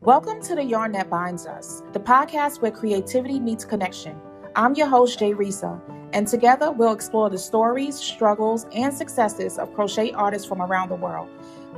Welcome to The Yarn That Binds Us, the podcast where creativity meets connection. I'm your host, Jay Risa, and together we'll explore the stories, struggles, and successes of crochet artists from around the world.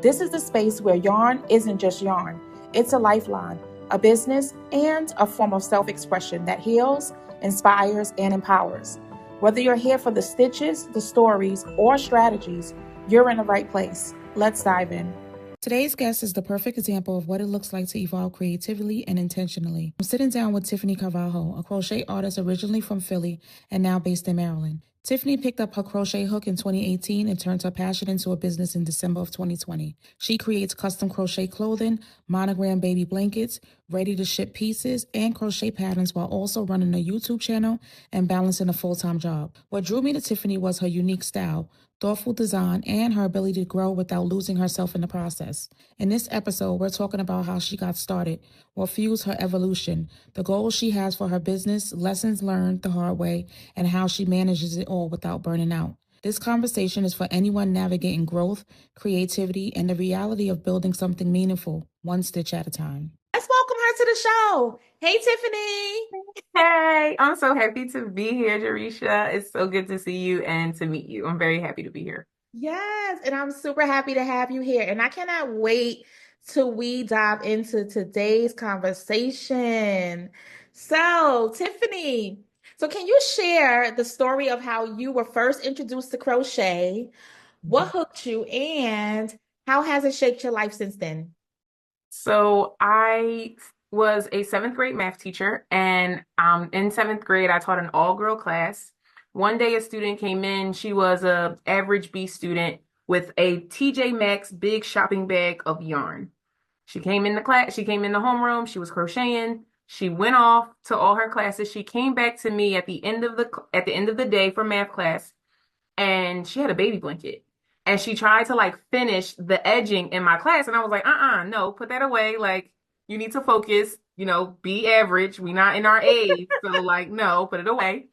This is the space where yarn isn't just yarn, it's a lifeline, a business, and a form of self-expression that heals, inspires, and empowers. Whether you're here for the stitches, the stories, or strategies, you're in the right place. Let's dive in. Today's guest is the perfect example of what it looks like to evolve creatively and intentionally. I'm sitting down with Tiffany Carvalho, a crochet artist originally from Philly and now based in Maryland. Tiffany picked up her crochet hook in 2018 and turned her passion into a business in December of 2020. She creates custom crochet clothing, monogram baby blankets, ready-to-ship pieces, and crochet patterns while also running a YouTube channel and balancing a full-time job. What drew me to Tiffany was her unique style, thoughtful design, and her ability to grow without losing herself in the process. In this episode, we're talking about how she got started, what fuels her evolution, the goals she has for her business, lessons learned the hard way, and how she manages it all without burning out. This conversation is for anyone navigating growth, creativity, and the reality of building something meaningful, one stitch at a time. Let's welcome her to the show. Hey, Tiffany. Hey, I'm so happy to be here, Jerisha. It's so good to see you and to meet you. I'm very happy to be here. Yes, and I'm super happy to have you here. And I cannot wait till we dive into today's conversation. So, Tiffany, can you share the story of how you were first introduced to crochet, what hooked you, and how has it shaped your life since then? So I was a seventh grade math teacher, and in seventh grade, I taught an all-girl class. One day, a student came in. She was a average B student with a TJ Maxx big shopping bag of yarn. She came in the class. She came in the homeroom. She was crocheting. She went off to all her classes. She came back to me at the end of the day for math class, and she had a baby blanket. And she tried to like finish the edging in my class. And I was like, no, put that away. Like, you need to focus, be average. We not in our age. So like, no, put it away.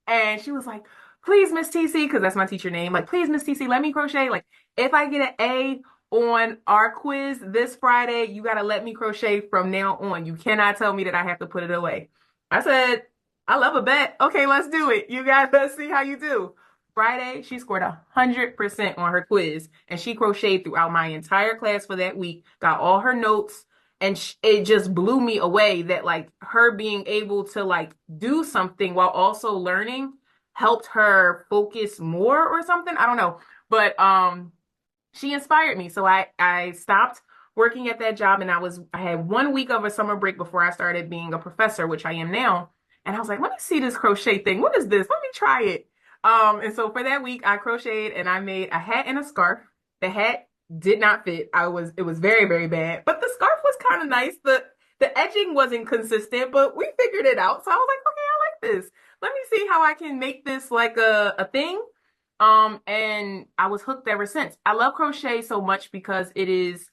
And she was like, please, Miss TC, because that's my teacher name. Like, please, Miss TC, let me crochet. Like, if I get an A on our quiz this Friday, you got to let me crochet from now on. You cannot tell me that I have to put it away. I said, I love a bet. Okay, let's do it. You got to see how you do. Friday, she scored 100% on her quiz, and she crocheted throughout my entire class for that week, got all her notes, and it just blew me away that like her being able to like do something while also learning helped her focus more or something. I don't know, but she inspired me. So I stopped working at that job, and I had 1 week of a summer break before I started being a professor, which I am now. And I was like, let me see this crochet thing. What is this? Let me try it. And so for that week, I crocheted and I made a hat and a scarf. The hat did not fit. It was very, very bad. But the scarf was kind of nice. The edging wasn't consistent, but we figured it out. So I was like, okay, I like this. Let me see how I can make this like a thing. And I was hooked ever since. I love crochet so much because it is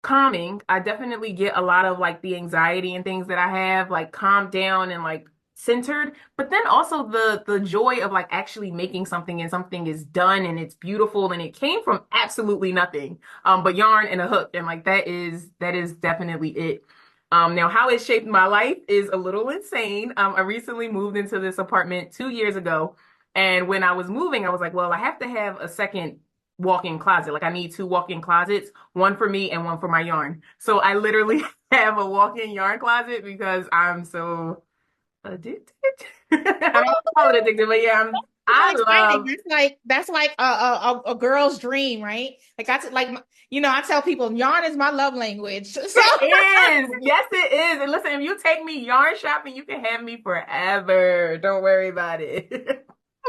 calming. I definitely get a lot of like the anxiety and things that I have like calmed down and like centered, but then also the joy of like actually making something and something is done and it's beautiful and it came from absolutely nothing but yarn and a hook, and like that is definitely it. Now how it shaped my life is a little insane. I recently moved into this apartment 2 years ago, and when I was moving I was like, well, I have to have a second walk-in closet. Like I need two walk-in closets, one for me and one for my yarn. So I literally have a walk-in yarn closet because I'm so addicted. I don't call it addicted, but yeah, I love. That's like a girl's dream, right? Like I tell people yarn is my love language. So It is. Yes, it is. And listen, if you take me yarn shopping, you can have me forever. Don't worry about it.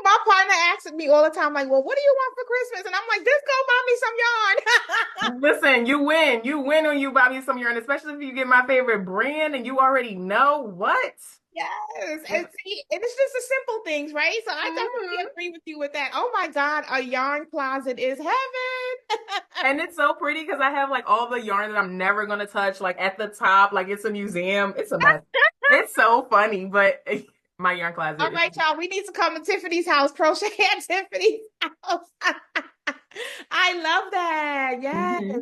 my partner asks me all the time, like, well, what do you want for Christmas? And I'm like, just go buy me some yarn. Listen, you win. You win when you buy me some yarn, especially if you get my favorite brand and you already know what. Yes. And see, and it's just the simple things, right? So I definitely agree with you with that. Oh my God, a yarn closet is heaven. And it's so pretty because I have like all the yarn that I'm never gonna touch, like at the top, like it's a museum. It's a mess. It's so funny, but my yarn closet. All right, y'all, we need to come to Tiffany's house, crochet at Tiffany's house. I love that. Yes.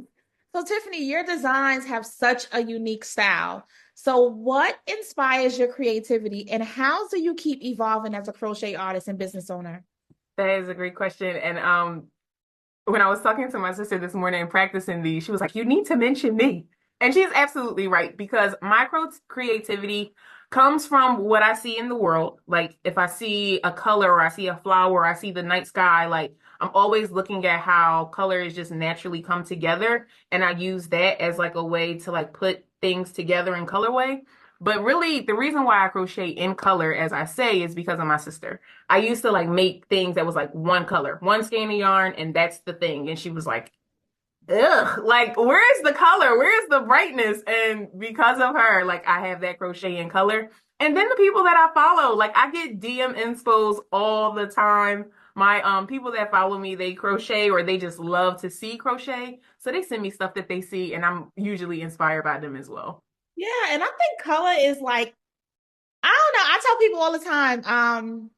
So, Tiffany, your designs have such a unique style. So, what inspires your creativity and how do you keep evolving as a crochet artist and business owner? That is a great question. And when I was talking to my sister this morning and practicing these, she was like, "You need to mention me." And she's absolutely right because my creativity comes from what I see in the world. Like if I see a color or I see a flower, or I see the night sky, like I'm always looking at how colors just naturally come together. And I use that as like a way to like put things together in colorway. But really, the reason why I crochet in color, as I say, is because of my sister. I used to like make things that was like one color, one skein of yarn, and that's the thing. And she was like, ugh, like, where's the color? Where's the brightness? And because of her, like, I have that crochet in color. And then the people that I follow, like, I get DM inspos all the time. My people that follow me, they crochet or they just love to see crochet. So they send me stuff that they see, and I'm usually inspired by them as well. Yeah, and I think color is like, I don't know. I tell people all the time,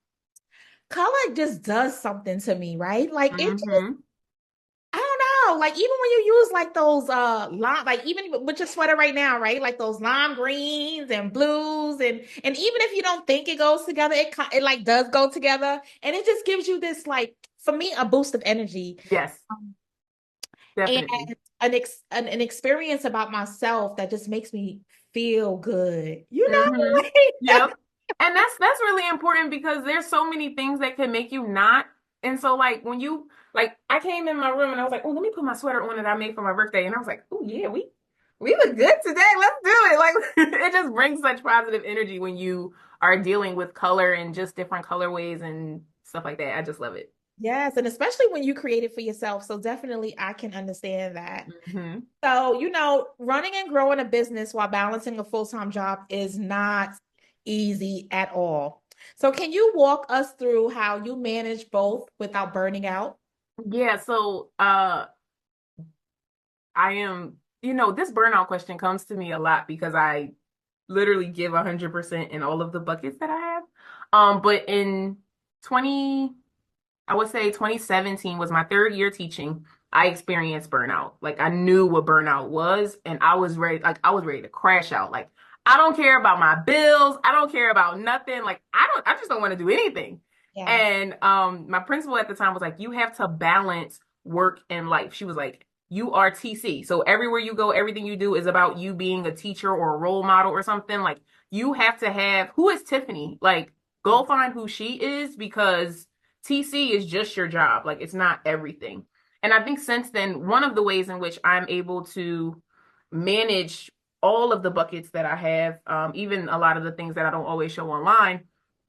color just does something to me, right? Like it just, Hmm. I don't know. Like even when you use like those lime, like even with your sweater right now, right? Like those lime greens and blues and even if you don't think it goes together, it like does go together and it just gives you this like for me a boost of energy. Yes, Um, and definitely. an experience about myself that just makes me feel good. You Hmm. know? Yep. And that's really important because there's so many things that can make you not. And so like when you like I came in my room and I was like, oh, let me put my sweater on that I made for my birthday. And I was like, oh yeah, we look good today. Let's do it. Like it just brings such positive energy when you are dealing with color and just different colorways and stuff like that. I just love it. Yes, and especially when you create it for yourself. So definitely I can understand that. Hmm. So, running and growing a business while balancing a full-time job is not easy at all. So, can you walk us through how you manage both without burning out? Yeah, so I am, this burnout question comes to me a lot because I literally give 100% in all of the buckets that I have. But in 20, I would say 2017 was my third year teaching. I experienced burnout. Like I knew what burnout was, and I was ready to crash out. Like I don't care about my bills. I don't care about nothing. Like I just don't want to do anything. Yes. And my principal at the time was like, you have to balance work and life. She was like, you are TC. So everywhere you go, everything you do is about you being a teacher or a role model or something. Like you have to have, who is Tiffany? Like go find who she is because TC is just your job. Like it's not everything. And I think since then, one of the ways in which I'm able to manage all of the buckets that I have, even a lot of the things that I don't always show online,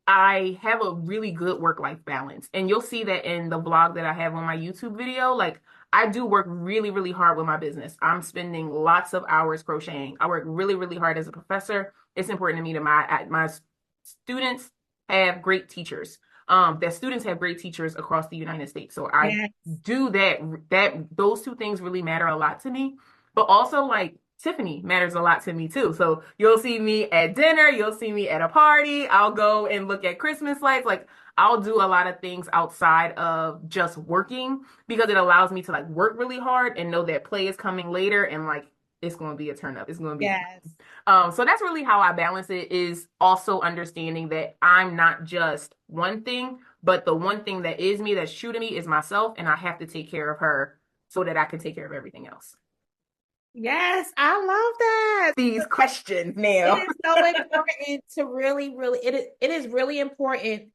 I have a really good work-life balance. And you'll see that in the vlog that I have on my YouTube video. Like I do work really, really hard with my business. I'm spending lots of hours crocheting. I work really, really hard as a professor. It's important to me that my students have great teachers. That students have great teachers across the United States. So I Yes. do that those two things really matter a lot to me. But also like Tiffany matters a lot to me too. So you'll see me at dinner, you'll see me at a party. I'll go and look at Christmas lights. Like I'll do a lot of things outside of just working because it allows me to like work really hard and know that play is coming later and like it's going to be a turn up. It's going to be a Yes. so that's really how I balance it is also understanding that I'm not just one thing, but the one thing that is me, that's true to me, is myself, and I have to take care of her so that I can take care of everything else. Yes, I love that. These questions It now. is so important to really, really, it is really important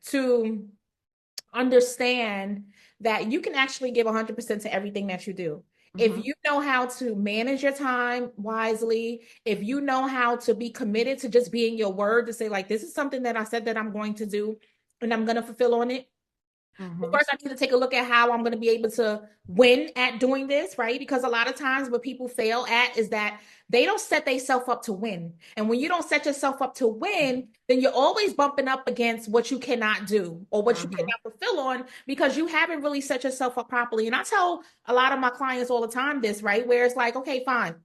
to understand that you can actually give 100% to everything that you do. If Hmm. you know how to manage your time wisely, if you know how to be committed to just being your word to say, like, this is something that I said that I'm going to do and I'm going to fulfill on it, well, Hmm. first, I need to take a look at how I'm going to be able to win at doing this, right? Because a lot of times what people fail at is that they don't set themselves up to win. And when you don't set yourself up to win, then you're always bumping up against what you cannot do or what you Hmm. cannot fulfill on because you haven't really set yourself up properly. And I tell a lot of my clients all the time this, right? Where it's like, okay, fine.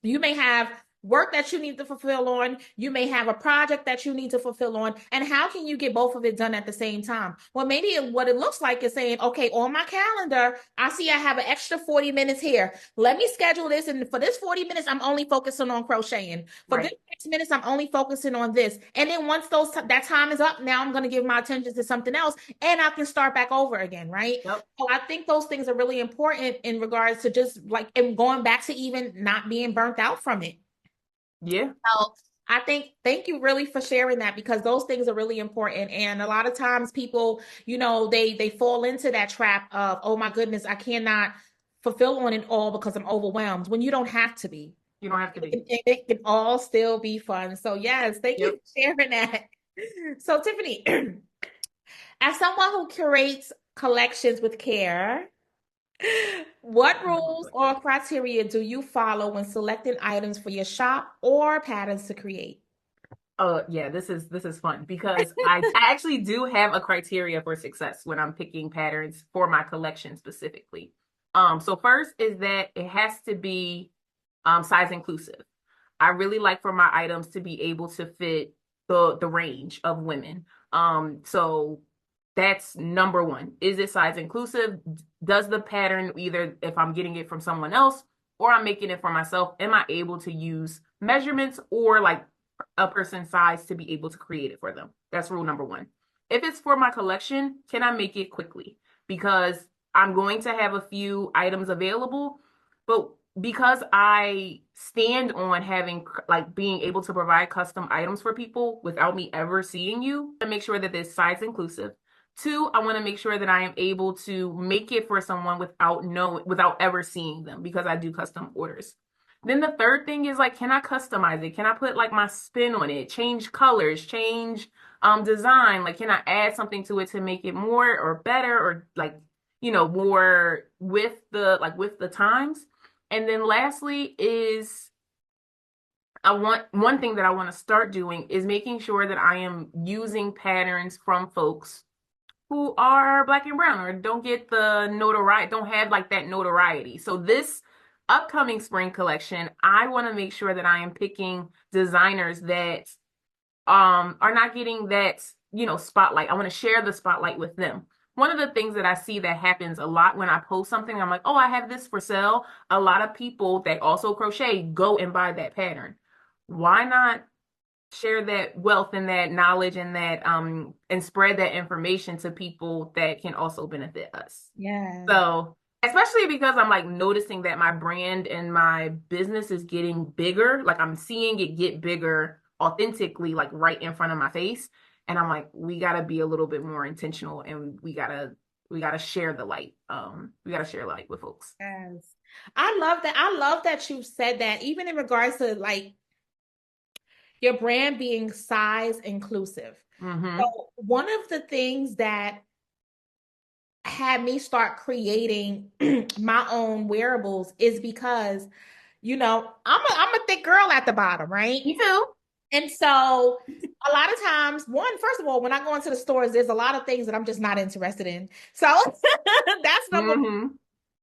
You may have work that you need to fulfill on. You may have a project that you need to fulfill on. And how can you get both of it done at the same time? Well, maybe what it looks like is saying, okay, on my calendar, I see I have an extra 40 minutes here. Let me schedule this. And for this 40 minutes, I'm only focusing on crocheting. For this Right. 6 minutes, I'm only focusing on this. And then once that time is up, now I'm going to give my attention to something else and I can start back over again, right? Yep. So I think those things are really important in regards to just like and going back to even not being burnt out from it. Yeah. So I think thank you really for sharing that because those things are really important. And a lot of times people, they fall into that trap of, oh my goodness, I cannot fulfill on it all because I'm overwhelmed when you don't have to be. You don't Right? have to be. It can all still be fun. So yes, thank you Yep. for sharing that. So Tiffany, as someone who curates collections with care, what rules or criteria do you follow when selecting items for your shop or patterns to create? Oh yeah, this is fun because I actually do have a criteria for success when I'm picking patterns for my collection specifically. So first is that it has to be size inclusive. I really like for my items to be able to fit the range of women. So that's number one. Is it size inclusive? Does the pattern, either if I'm getting it from someone else or I'm making it for myself, am I able to use measurements or like a person's size to be able to create it for them? That's rule number one. If it's for my collection, can I make it quickly? Because I'm going to have a few items available, but because I stand on having like being able to provide custom items for people without me ever seeing you, to make sure that it's size inclusive. Two, I want to make sure that I am able to make it for someone without ever seeing them because I do custom orders. Then the third thing is like, can I customize it? Can I put like my spin on it, change colors, change design? Like, can I add something to it to make it more or better or like, more with the times? And then lastly is I want one thing that I want to start doing is making sure that I am using patterns from folks who are Black and brown or don't get the notoriety, don't have like that notoriety. So this upcoming spring collection, I want to make sure that I am picking designers that are not getting that, spotlight. I want to share the spotlight with them. One of the things that I see that happens a lot when I post something, I'm like, oh, I have this for sale. A lot of people that also crochet go and buy that pattern. Why not share that wealth and that knowledge and that and spread that information to people that can also benefit us? Yeah. So, especially because I'm like noticing that my brand and my business is getting bigger, like I'm seeing it get bigger authentically, like right in front of my face. And I'm like, we gotta be a little bit more intentional and we gotta share the light. We gotta share light with folks. Yes. I love that. I love that you said that, even in regards to like your brand being size inclusive. Mm-hmm. So one of the things that had me start creating my own wearables is because, I'm a thick girl at the bottom, right? Me too. And so a lot of times, first of all, when I go into the stores, there's a lot of things that I'm just not interested in. So that's number. Mm-hmm.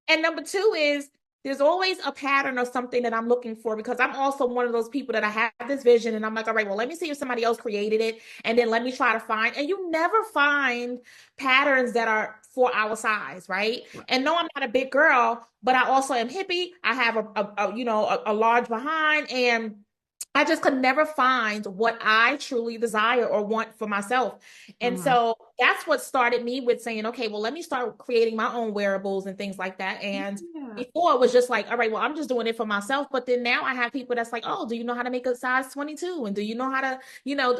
And number two is there's always a pattern or something that I'm looking for because I'm also one of those people that I have this vision and I'm like, all right, well, let me see if somebody else created it. And then let me try to find, and you never find patterns that are for our size, right? And no, I'm not a big girl, but I also am hippie. I have a large behind and I just could never find what I truly desire or want for myself. And Mm-hmm. so that's what started me with saying, okay, well, let me start creating my own wearables and things like that. And Yeah. before it was just like, all right, well, I'm just doing it for myself. But then now I have people that's like, oh, do you know how to make a size 22? And do you know how to,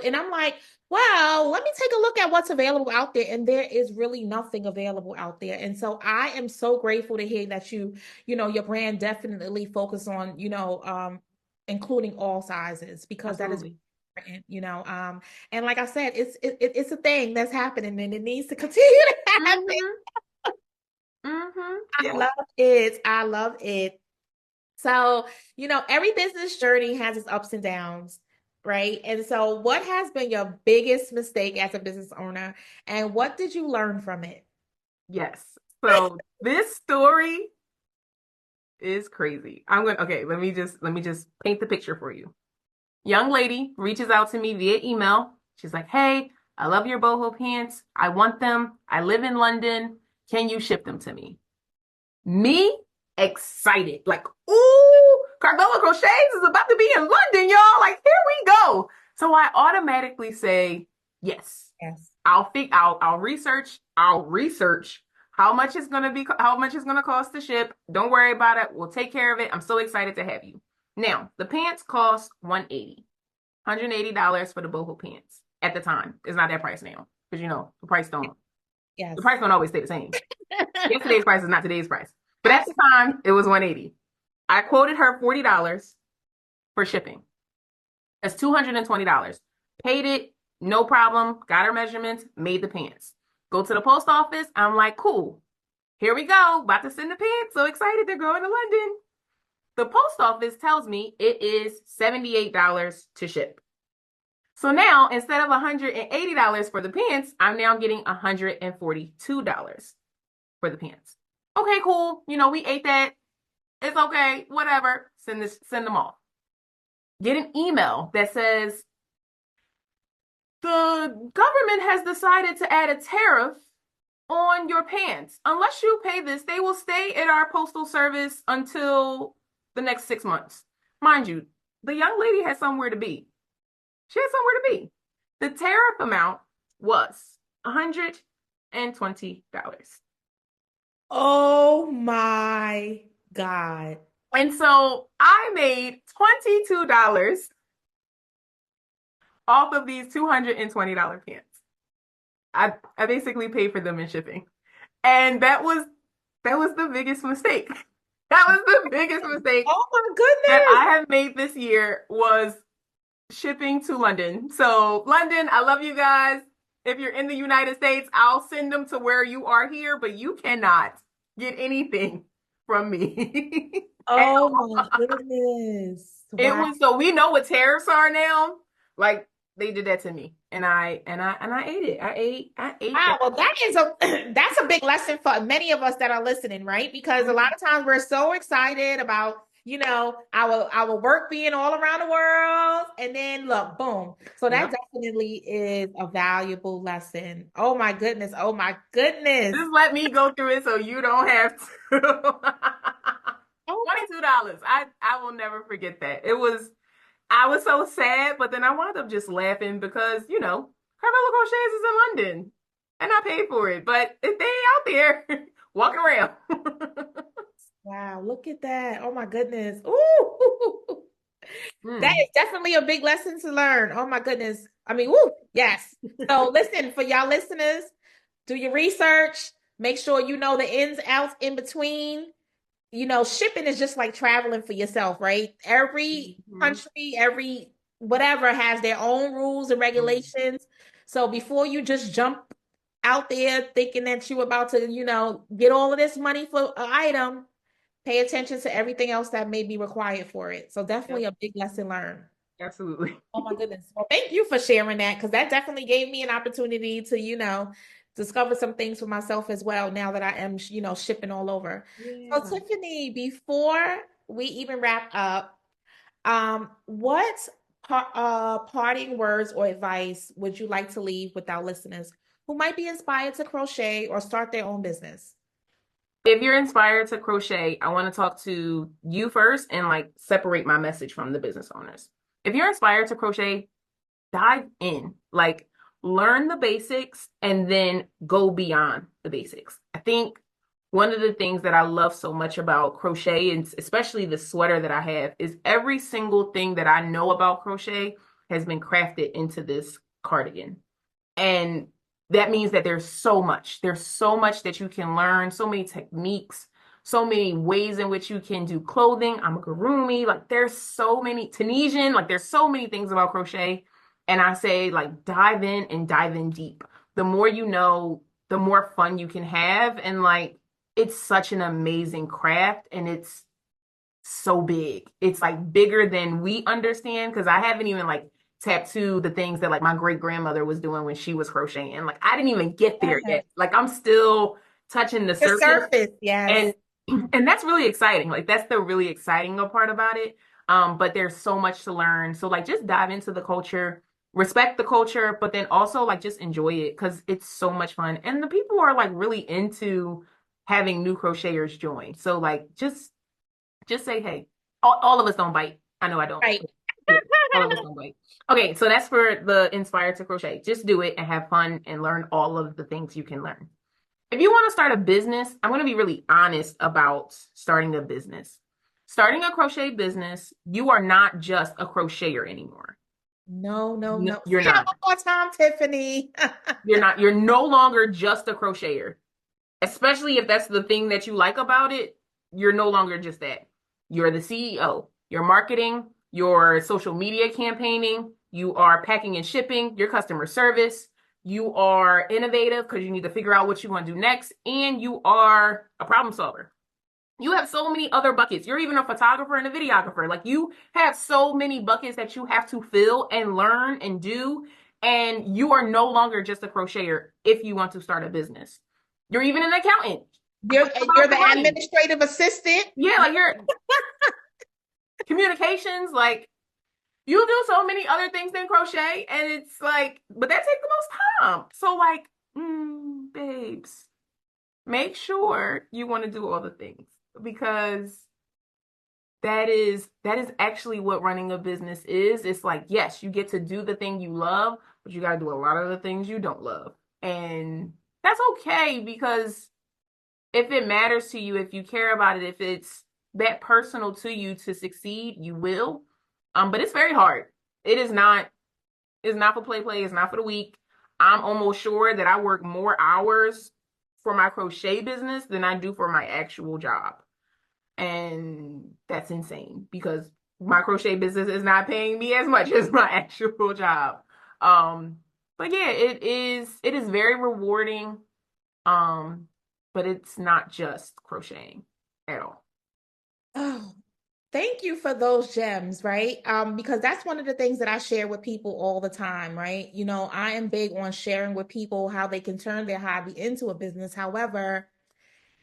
and I'm like, well, let me take a look at what's available out there. And there is really nothing available out there. And so I am so grateful to hear that your brand definitely focus on, including all sizes because that is Absolutely. important, and like I said, it's a thing that's happening and it needs to continue to happen. Mm-hmm. Mm-hmm. I Yeah. love it. I love it. So, every business journey has its ups and downs, right? And so what has been your biggest mistake as a business owner and what did you learn from it? Yes. So this story is crazy. Okay, let me just paint the picture for you. Young lady reaches out to me via email. She's like, "Hey, I love your boho pants. I want them. I live in London. Can you ship them to me?" Me excited, like, ooh, Carvalho Crochets is about to be in London, y'all. Like, here we go. So I automatically say yes. Yes. I'll research how much it's gonna cost to ship. Don't worry about it. We'll take care of it. I'm so excited to have you. Now, the pants cost $180 for the boho pants at the time. It's not that price now. Because the Yes. price don't always stay the same. Yesterday's price is not today's price. But at the time, it was $180. I quoted her $40 for shipping. That's $220. Paid it, no problem. Got her measurements, made the pants. Go to the post office. I'm like, cool. Here we go. About to send the pants. So excited they're going to London. The post office tells me it is $78 to ship. So now, instead of $180 for the pants, I'm now getting $142 for the pants. Okay, cool. We ate that. It's okay. Whatever. Send them off. Get an email that says the government has decided to add a tariff on your pants. Unless you pay this, they will stay at our postal service until the next 6 months. Mind you, the young lady had somewhere to be. She had somewhere to be. The tariff amount was $120. Oh my God. And so I made $22 off of these $220 pants. I basically paid for them in shipping. And that was the biggest mistake. That was the biggest mistake Oh my that goodness. I have made this year was shipping to London. So London, I love you guys. If you're in the United States, I'll send them to where you are here, but you cannot get anything from me. Oh my goodness. It Wow. was so we know what tariffs are now. Like they did that to me, and I ate it. I ate Wow, that. well, that is that's a big lesson for many of us that are listening, right? Because a lot of times we're so excited about, our work being all around the world, and then look, boom. So that Yep. definitely is a valuable lesson. Oh my goodness. Oh my goodness. Just let me go through it so you don't have to. Oh my, $22. I will never forget that. I was so sad, but then I wound up just laughing because, Carmelo Crochet's is in London and I paid for it, but they out there walking around. wow, look at that. Oh my goodness. Ooh. That Mm. is definitely a big lesson to learn. Oh my goodness. I mean, woo, yes. So listen, for y'all listeners, do your research. Make sure you know the ins, outs in between. Shipping is just like traveling for yourself, right? Every Mhm. country, every whatever has their own rules and Mhm. regulations. So before you just jump out there thinking that you're about to, get all of this money for an item, pay attention to everything else that may be required for it. So definitely Yep, a big lesson learned. absolutely. Oh my goodness. Well, thank you for sharing that because that definitely gave me an opportunity to, discover some things for myself as well now that I am, shipping all over. So, Yeah. Tiffany, before we even wrap up, what parting words or advice would you like to leave with our listeners who might be inspired to crochet or start their own business? If you're inspired to crochet, I want to talk to you first and like separate my message from the business owners. If you're inspired to crochet, dive in, like learn the basics and then go beyond the basics. I think one of the things that I love so much about crochet, and especially the sweater that I have, is every single thing that I know about crochet has been crafted into this cardigan. And that means that there's so much that you can learn, so many techniques, so many ways in which you can do clothing, amigurumi, like there's so many Tunisian, like there's so many things about crochet. And I say like dive in and dive in deep. The more you know, the more fun you can have. And like it's such an amazing craft and it's so big. It's like bigger than we understand because I haven't even like tattooed the things that like my great grandmother was doing when she was crocheting. Like I didn't even get there Yes. yet. Like I'm still touching the The surface. surface, And yes. And that's really exciting. Like that's the really exciting part about it. But there's so much to learn. So like just dive into the culture, respect the culture, but then also like just enjoy it because it's so much fun. And the people are like really into having new crocheters join. So like just say hey. All of us don't bite. I know I don't. Right. Yeah, all of us don't bite. Okay, so that's for the Inspire to Crochet. Just do it and have fun and learn all of the things you can learn. If you want to start a business, I'm going to be really honest about starting a business. Starting a crochet business, you are not just a crocheter anymore. No, no, no. You're Say that not. one more time, Tiffany. You're not. You're no longer just a crocheter. Especially if that's the thing that you like about it, you're no longer just that. You're the CEO. Your marketing, your social media campaigning, you are packing and shipping, your customer service, you are innovative because you need to figure out what you want to do next, and you are a problem solver. You have so many other buckets. You're even a photographer and a videographer. Like you have so many buckets that you have to fill and learn and do. And you are no longer just a crocheter if you want to start a business. You're even an accountant. You're About you're the the money. administrative assistant. Yeah, like you're communications, like you do so many other things than crochet, and it's like, but that takes the most time. So like, babes, make sure you want to do all the things because that is actually what running a business is. It's like, yes, you get to do the thing you love, but you got to do a lot of the things you don't love. And that's okay because if it matters to you, if you care about it, if it's that personal to you to succeed, you will. But it's very hard. It is not, it's not for play, it's not for the weak. I'm almost sure that I work more hours for my crochet business than I do for my actual job. And that's insane because my crochet business is not paying me as much as my actual job. Um, but yeah, it is very rewarding. Um, but it's not just crocheting at all. Oh, thank you for those gems, right? Because that's one of the things that I share with people all the time, right? I am big on sharing with people how they can turn their hobby into a business. However,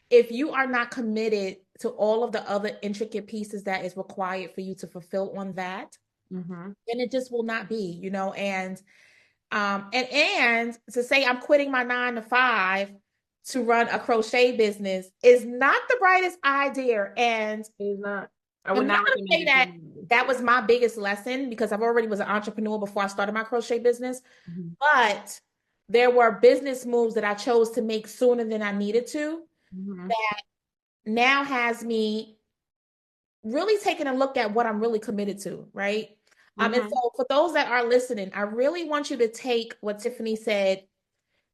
if you are not committed to all of the other intricate pieces that is required for you to fulfill on that, Mm-hmm. then it just will not be, and to say I'm quitting my 9 to 5 to run a crochet business is not the brightest idea. And It's not. I would I'm not not going to recommend say it to that you. that was my biggest lesson because I've already was an entrepreneur before I started my crochet business. Mhm. But there were business moves that I chose to make sooner than I needed to Mhm. that now has me really taking a look at what I'm really committed to, right? And Mhm. so for those that are listening, I really want you to take what Tiffany said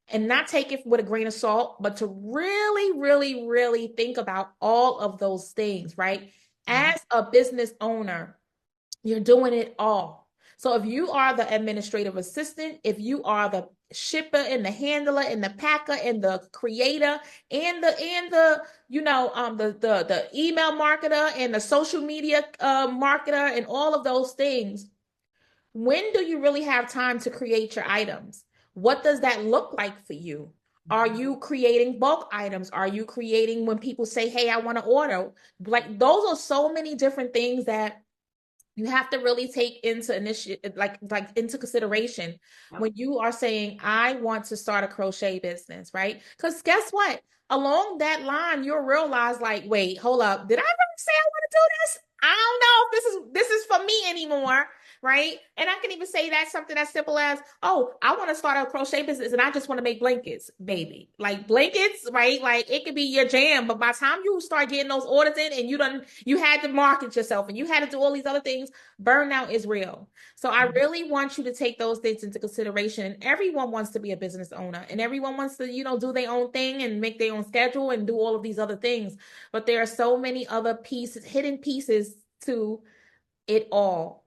and not take it with a grain of salt, but to really, really, really think about all of those things, right? Mhm. As a business owner, you're doing it all. So if you are the administrative assistant, if you are the shipper and the handler and the packer and the creator and the the email marketer and the social media marketer and all of those things, when do you really have time to create your items? What does that look like for you? Are you creating bulk items? Are you creating when people say, "Hey, I want to order"? Like those are so many different things that you have to really take into initiative like into consideration Yep. when you are saying I want to start a crochet business, right? Because guess what, along that line you'll realize like, wait, hold up, did I really say I want to do this? I don't know if this is for me anymore, right? And I can even say that something as simple as, oh, I want to start a crochet business and I just want to make blankets, baby. Like blankets, right? Like it could be your jam, but by the time you start getting those orders in and you had to market yourself and you had to do all these other things, burnout is real. So I Mhm. really want you to take those things into consideration. And everyone wants to be a business owner and everyone wants to, do their own thing and make their own schedule and do all of these other things. But there are so many other pieces, hidden pieces to it all.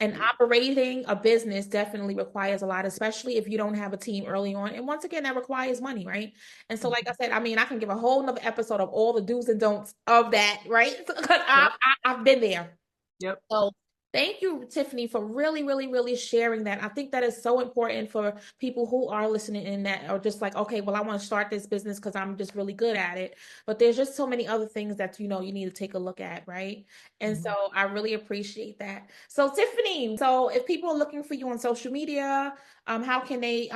And Yeah. operating a business definitely requires a lot, especially if you don't have a team early on. And once again, that requires money, right? And so, like I Mhm. said, I mean, I can give a whole nother episode of all the do's and don'ts of that, right? Because Yep. I've been there. Yep. So Thank you, Tiffany, for really, really, really sharing that. I think that is so important for people who are listening in that are just like, okay, well, I want to start this business because I'm just really good at it. But there's just so many other things that, you need to take a look at, right? And so I really appreciate that. So Tiffany, so if people are looking for you on social media, how can they,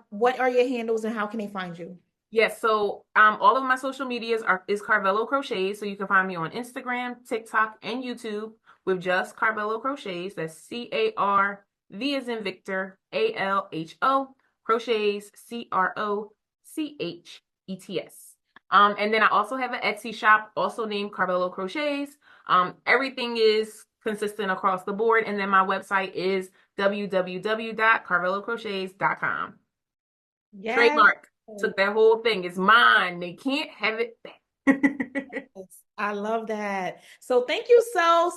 what are your handles and how can they find you? Yes, so all of my social medias is Carvello Crochets, so you can find me on Instagram, TikTok, and YouTube with just Carvello Crochets. That's CARV as in Victor, ALHO, Crochets, CROCHETS. And then I also have an Etsy shop, also named Carvello Crochets. Everything is consistent across the board, and then my website is www.carvellocrochets.com. Yes. Trademark. Took that whole thing. It's mine. They can't have it back. I love that. So thank you so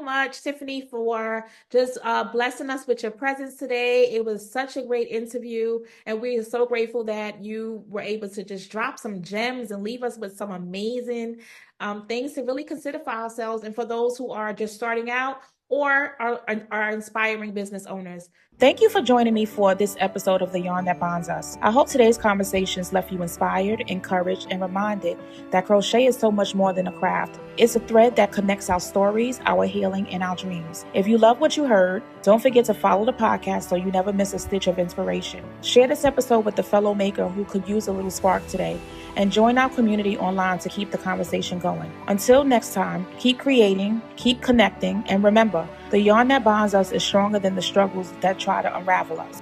much, Tiffany, for just blessing us with your presence today. It was such a great interview, and we are so grateful that you were able to just drop some gems and leave us with some amazing things to really consider for ourselves and for those who are just starting out or are inspiring business owners. Thank you for joining me for this episode of The Yarn That Bonds Us. I hope today's conversations left you inspired, encouraged, and reminded that crochet is so much more than a craft. It's a thread that connects our stories, our healing, and our dreams. If you love what you heard, don't forget to follow the podcast so you never miss a stitch of inspiration. Share this episode with a fellow maker who could use a little spark today, and join our community online to keep the conversation going. Until next time, keep creating, keep connecting, and remember, the yarn that bonds us is stronger than the struggles that try to unravel us.